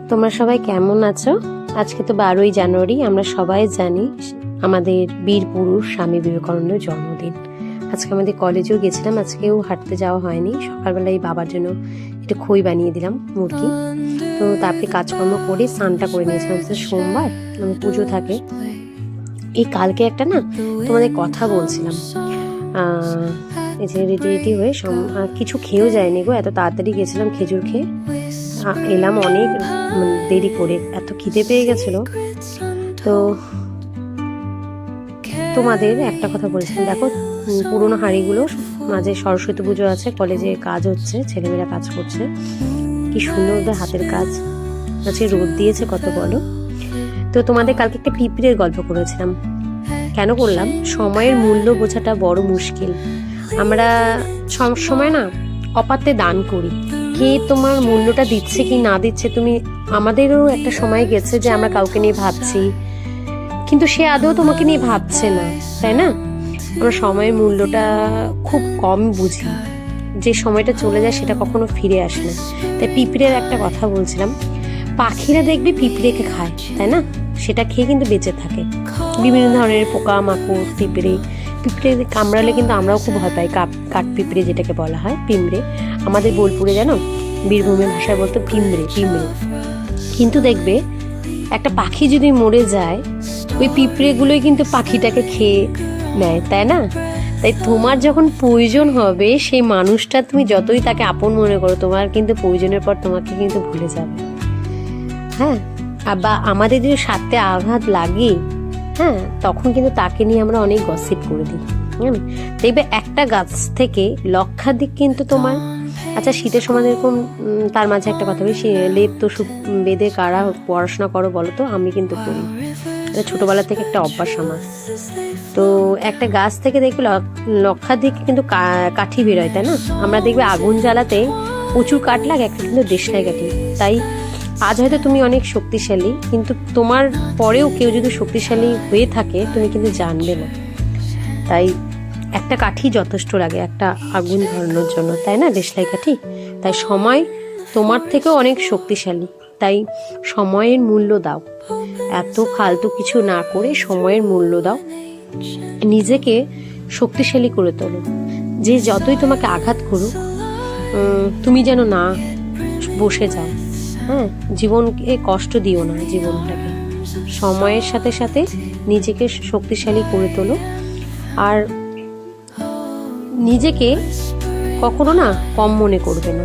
তোমরা সবাই কেমন আছো? আজকে তো 12ই জানুয়ারি, আমরা সবাই জানি আমাদের বীর পুরুষ স্বামী বিবেকানন্দের জন্মদিন। আজকে আমাদের কলেজেও গেছিলাম, আজকেও হাঁটতে যাওয়া হয়নি। সকালবেলায় বাবার জন্য একটু খই বানিয়ে দিলাম, মুরগি। তো তারপরে কাজকর্ম করে স্নানটা করে নিয়েছিলাম। সোমবার পুজো থাকে। এই কালকে একটা না তোমাদের কথা বলছিলাম, এই যে রেডি হয়ে কিছু খেয়েও যায়নি গো, এত তাড়াতাড়ি গেছিলাম খেজুর খেয়ে এলাম অনেক দেরি করে, এত খিদে পেয়ে গেছিলো। তো তোমাদের একটা কথা বলছিলাম, দেখো পুরোনো হাঁড়িগুলো, মাঝে সরস্বতী পুজো আছে, কলেজে কাজ হচ্ছে, ছেলেমেয়েরা কাজ করছে, কি সুন্দর ওদের হাতের কাজ। আজকে রোদ দিয়েছে কত বলো। তো তোমাদের কালকে একটা পিঁপড়ের গল্প করেছিলাম। কেন করলাম? সময়ের মূল্য বোঝাটা বড় মুশকিল। আমরা সব সময় না অপাত্রে দান করি, কে তোমার মূল্যটা দিচ্ছে কি না দিচ্ছে। তুমি আমাদেরও একটা সময় গেছে যে আমরা কাউকে নিয়ে ভাবছি, কিন্তু সে আদৌ তোমাকে নিয়ে ভাবছে না, তাই না? আমরা সময়ের মূল্যটা খুব কম বুঝি, যে সময়টা চলে যায় সেটা কখনো ফিরে আসে না। তাই পিঁপড়ের একটা কথা বলছিলাম, পাখিরা দেখবে পিঁপড়েকে খায়, তাই না? সেটা খেয়ে কিন্তু বেঁচে থাকে। বিভিন্ন ধরনের পোকা মাকড়, পিঁপড়ে কামড়ালে কিন্তু আমরাও খুব ভয় পাই। কাঠ পিঁপড়ে যেটাকে বলা হয়, পিঁমড়ে। আমাদের বোলপুরে জানো, বীরভূমের ভাষায় বলতো পিঁমড়ে। কিন্তু দেখবে একটা পাখি যদি মরে যায়, ওই পিঁপড়েগুলোই কিন্তু পাখিটাকে খেয়ে নেয়, তাই না? তাই তোমার যখন প্রয়োজন হবে, সেই মানুষটা তুমি যতই তাকে আপন মনে করো, তোমার কিন্তু প্রয়োজনের পর তোমাকে কিন্তু ভুলে যাবে। হ্যাঁ, বা আমাদের যদি স্বার্থে আঘাত লাগে, হ্যাঁ, তখন কিন্তু তাকে নিয়ে আমরা অনেক গসিপ করে দিই। দেখবে একটা গাছ থেকে লক্ষাধিক কিন্তু তোমার, আচ্ছা শীতের সময় এরকম, তার মাঝে একটা কথা বলি, লেপ তো বেঁধে কারা পড়াশোনা করো বলো তো? আমি কিন্তু করি, এটা ছোটোবেলা থেকে একটা অভ্যাস আমার। তো একটা গাছ থেকে দেখবে লক্ষাধিক কিন্তু কাঠি বেরোয়, তাই না? আমরা দেখবে আগুন জ্বালাতে প্রচুর কাঠ লাগে, একটা কিন্তু দেশলাই কাঠি। তাই আজ হয়তো তুমি অনেক শক্তিশালী, কিন্তু তোমার পরেও কেউ যদি শক্তিশালী হয়ে থাকে, তুমি কিন্তু জানবে না। তাই একটা কাঠি যথেষ্ট লাগে একটা আগুন ধরানোর জন্য, তাই না? দেশলাই কাঠি। তাই সময় তোমার থেকেও অনেক শক্তিশালী, তাই সময়ের মূল্য দাও। এত ফালতু কিছু না করে সময়ের মূল্য দাও, নিজেকে শক্তিশালী করে তোলো। যে যতই তোমাকে আঘাত করুক, তুমি যেন না বসে যাও। হ্যাঁ, জীবনকে কষ্ট দিও না, জীবনটাকে সময়ের সাথে সাথে নিজেকে শক্তিশালী করে তোলো। আর নিজেকে কখনো না কম মনে করবে না।